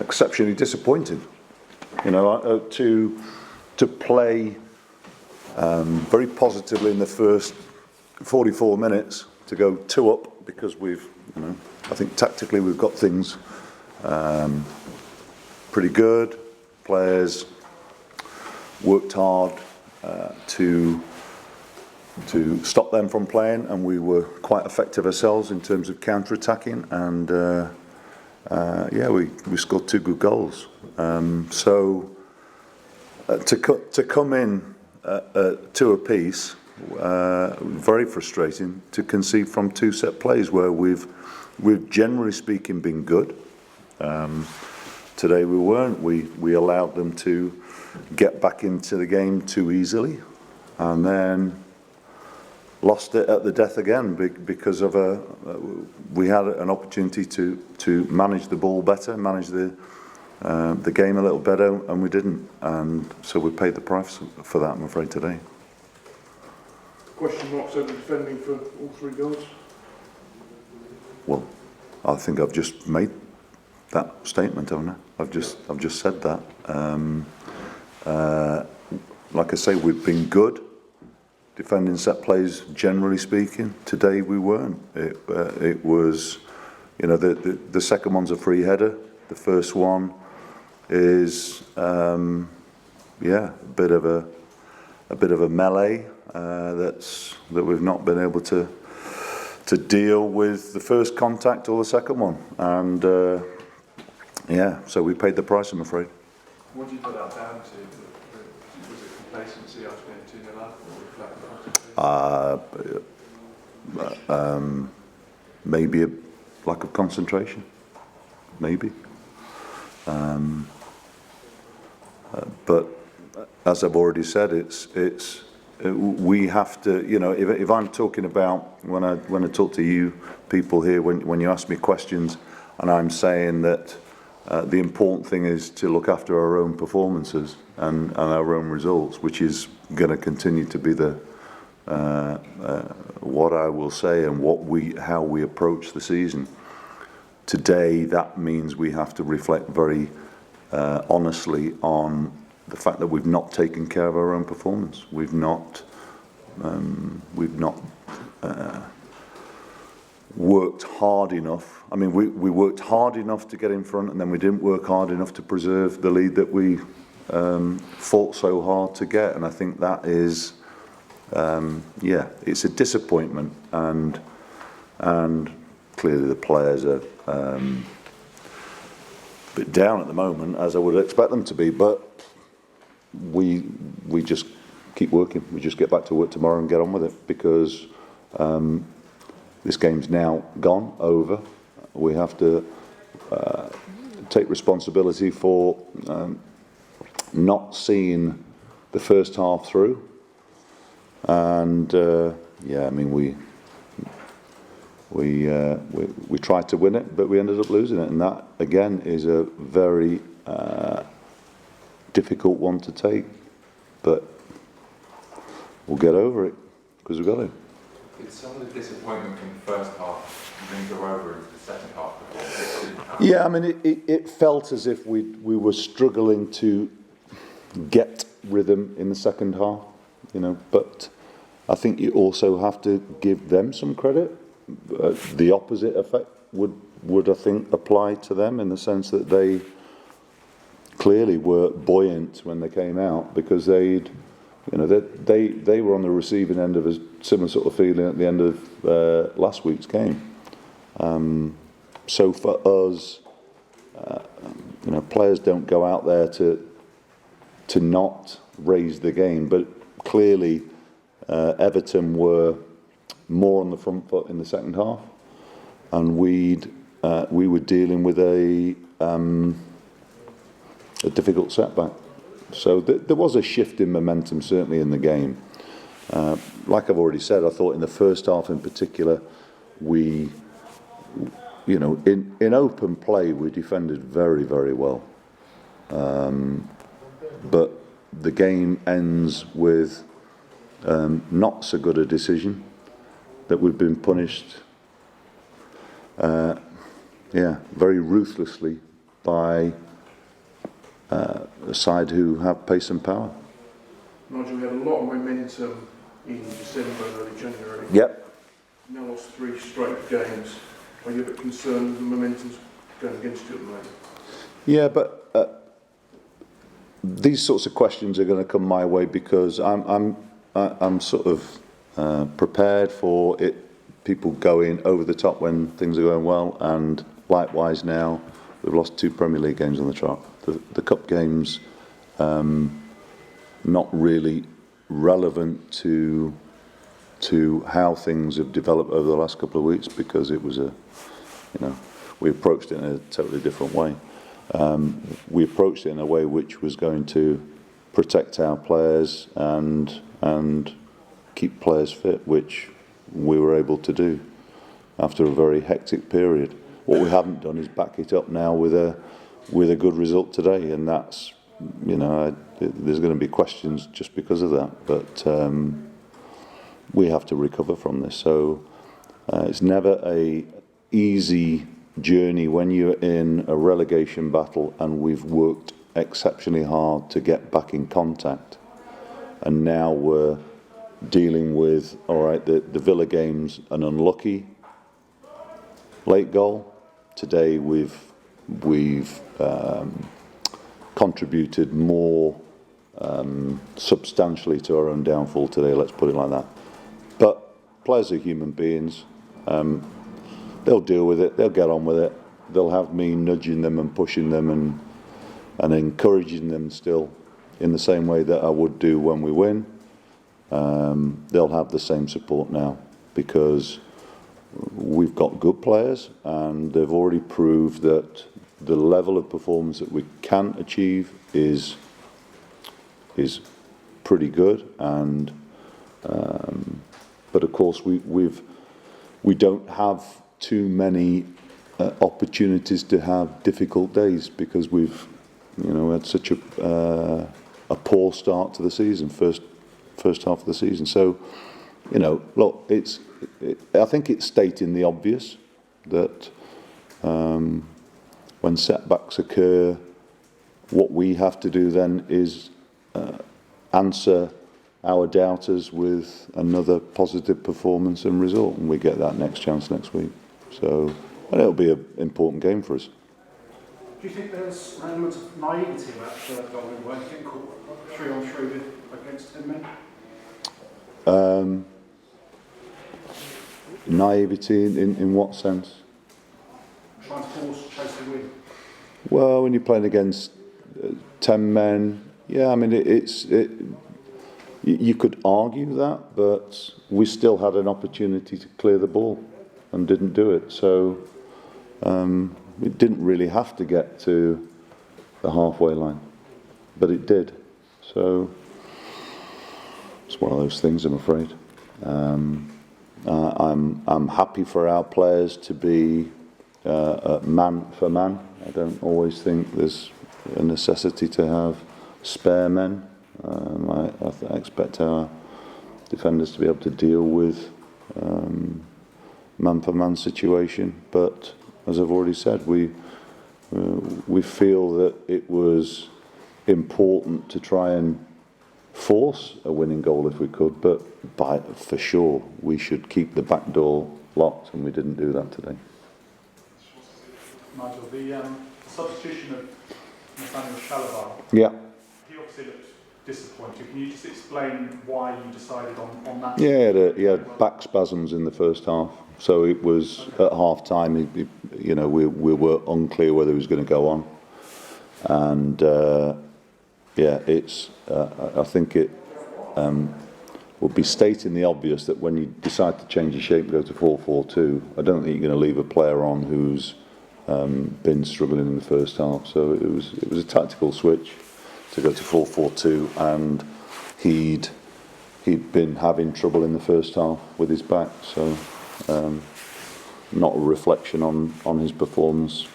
exceptionally disappointed. To play very positively in the first 44 minutes, to go 2 up because I think tactically we've got things pretty good. Players worked hard to stop them from playing, and we were quite effective ourselves in terms of counter-attacking, and we scored 2 good goals. To come in 2 apiece, very frustrating. To concede from 2 set plays where we've generally speaking been good. Today we weren't. We allowed them to get back into the game too easily, and then lost it at the death again because of we had an opportunity to manage the ball better, manage the game a little better, and we didn't, and so we paid the price for that, I'm afraid, today. Question marks over defending for all 3 goals? Well, I think I've just made that statement, haven't I? I've just said that. Like I say, we've been good defending set plays, generally speaking. Today we weren't. It was, the second one's a free header. The first one is, a bit of a melee that we've not been able to deal with the first contact or the second one, and so we paid the price, I'm afraid. What do you put that down to? Was it complacency after being 2-0 up, or Maybe a lack of concentration. Maybe. But as I've already said, we have to, if I'm talking about when I talk to you people here, when you ask me questions, and I'm saying that the important thing is to look after our own performances and our own results, which is going to continue to be the what I will say and how we approach the season. Today, that means we have to reflect very honestly on the fact that we've not taken care of our own performance. We've not worked hard enough. I mean, we worked hard enough to get in front, and then we didn't work hard enough to preserve the lead that we fought so hard to get. And I think that is, it's a disappointment, and clearly the players are a bit down at the moment, as I would expect them to be. But we just keep working. We just get back to work tomorrow and get on with it, because this game's now gone, over. We have to take responsibility for not seeing the first half through. And we tried to win it, but we ended up losing it, and that again is a very difficult one to take. But we'll get over it, because we've got to. Did some of the disappointment from the first half linger over into the second half? Yeah, I mean, it felt as if we were struggling to get rhythm in the second half, but I think you also have to give them some credit. The opposite effect would I think apply to them, in the sense that they clearly were buoyant when they came out, because they were on the receiving end of a similar sort of feeling at the end of last week's game. So for us, players don't go out there to not raise the game, but clearly Everton were more on the front foot in the second half, and we were dealing with a difficult setback. So there was a shift in momentum, certainly, in the game. Like I've already said, I thought in the first half in particular, we, in open play, we defended very, very well. But the game ends with not so good a decision, that we've been punished, very ruthlessly by a side who have pace and power. Nigel, we had a lot of momentum in December and early January. Yep. Now lost 3 straight games. Are you a bit concerned the momentum's going against you at the moment? Yeah, but these sorts of questions are going to come my way because I'm sort of prepared for it. People going over the top when things are going well, and likewise now we've lost 2 Premier League games on the trot. The cup games not really relevant to how things have developed over the last couple of weeks because it was we approached it in a totally different way. We approached it in a way which was going to protect our players and keep players fit, which we were able to do after a very hectic period. What we haven't done is back it up now with a good result today, and that's there's going to be questions just because of that, but we have to recover from this. So it's never a easy journey when you're in a relegation battle, and we've worked exceptionally hard to get back in contact, and now we're dealing with the Villa game's an unlucky late goal. Today we've contributed more substantially to our own downfall today, let's put it like that. But players are human beings. They'll deal with it, they'll get on with it. They'll have me nudging them and pushing them and encouraging them still in the same way that I would do when we win. They'll have the same support now because we've got good players and they've already proved that the level of performance that we can achieve is pretty good. And but of course we don't have too many opportunities to have difficult days because we've had such a poor start to the season, first half of the season. So look, I think it's stating the obvious that when setbacks occur, what we have to do then is answer our doubters with another positive performance and result, and we get that next chance next week. So, and it'll be an important game for us. Do you think there's an element of naivety about third goal in way, getting caught 3-on-3 against 10 men? Naivety in what sense? Trying to force Chase to win. Well, when you're playing against 10 men, yeah, I mean, you could argue that, but we still had an opportunity to clear the ball and didn't do it. So it didn't really have to get to the halfway line, but it did. So it's one of those things, I'm afraid. I'm happy for our players to be man for man. I don't always think there's a necessity to have spare men. I expect our defenders to be able to deal with man for man situation. But as I've already said, we feel that it was important to try and force a winning goal if we could, but for sure we should keep the back door locked, and we didn't do that today. Nigel, the substitution of Nathaniel Chalobah, Yeah. he obviously looked disappointed. Can you just explain why you decided on that? Yeah, he had back spasms in the first half, so it was at half time. We were unclear whether he was going to go on, and I think it would be stating the obvious that when you decide to change your shape and go to 4-4-2, I don't think you're going to leave a player on who's been struggling in the first half. So it was a tactical switch to go to 4-4-2, and he'd been having trouble in the first half with his back. So not a reflection on his performance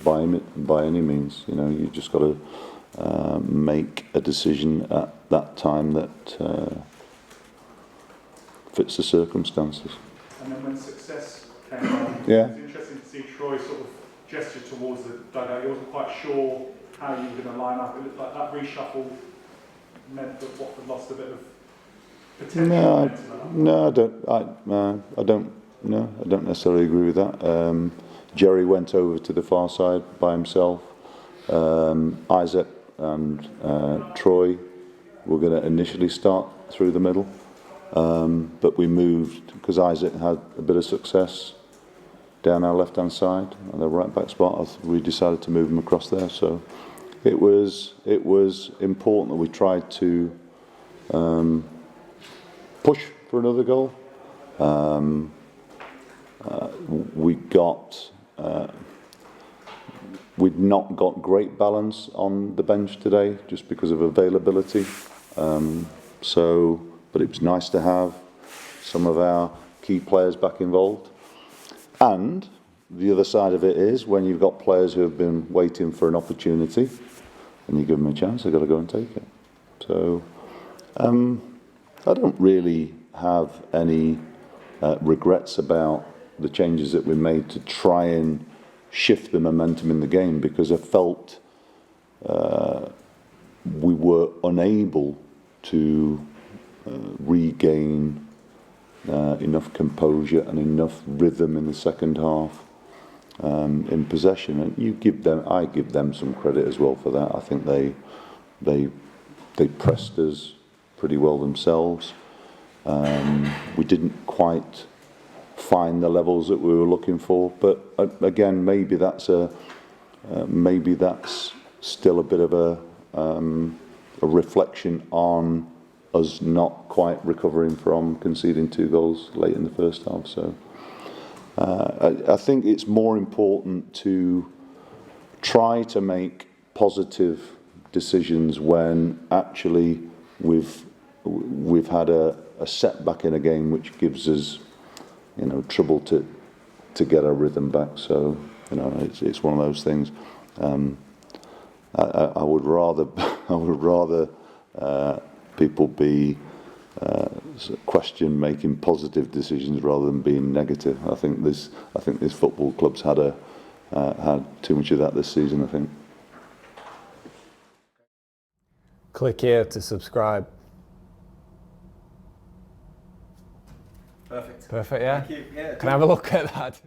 by any means. You just got to make a decision at that time that fits the circumstances. And then when success came on, Yeah. it was interesting to see Troy sort of gesture towards the dugout. He wasn't quite sure how you were going to line up. It looked like that reshuffle meant that Watford lost a bit of potential. No, I don't necessarily agree with that. Jerry went over to the far side by himself. Isaac and Troy were going to initially start through the middle, but we moved because Isaac had a bit of success down our left-hand side on the right-back spot. We decided to move him across there. So it was important that we tried to push for another goal. We'd not got great balance on the bench today just because of availability. But it was nice to have some of our key players back involved. And the other side of it is when you've got players who have been waiting for an opportunity and you give them a chance, they've got to go and take it. So I don't really have any regrets about the changes that we made to try and shift the momentum in the game, because I felt we were unable to regain enough composure and enough rhythm in the second half in possession. And I give them some credit as well for that. I think they pressed us pretty well themselves. We didn't quite find the levels that we were looking for, but again, maybe that's still a bit of a reflection on us not quite recovering from conceding 2 goals late in the first half. So I think it's more important to try to make positive decisions when actually we've had a setback in a game which gives us trouble to get our rhythm back. So it's one of those things. I would rather people be question making positive decisions rather than being negative. I think this football club's had too much of that this season, I think. Click here to subscribe. Perfect. Perfect, yeah? Thank you. Yeah. Can I have a look at that?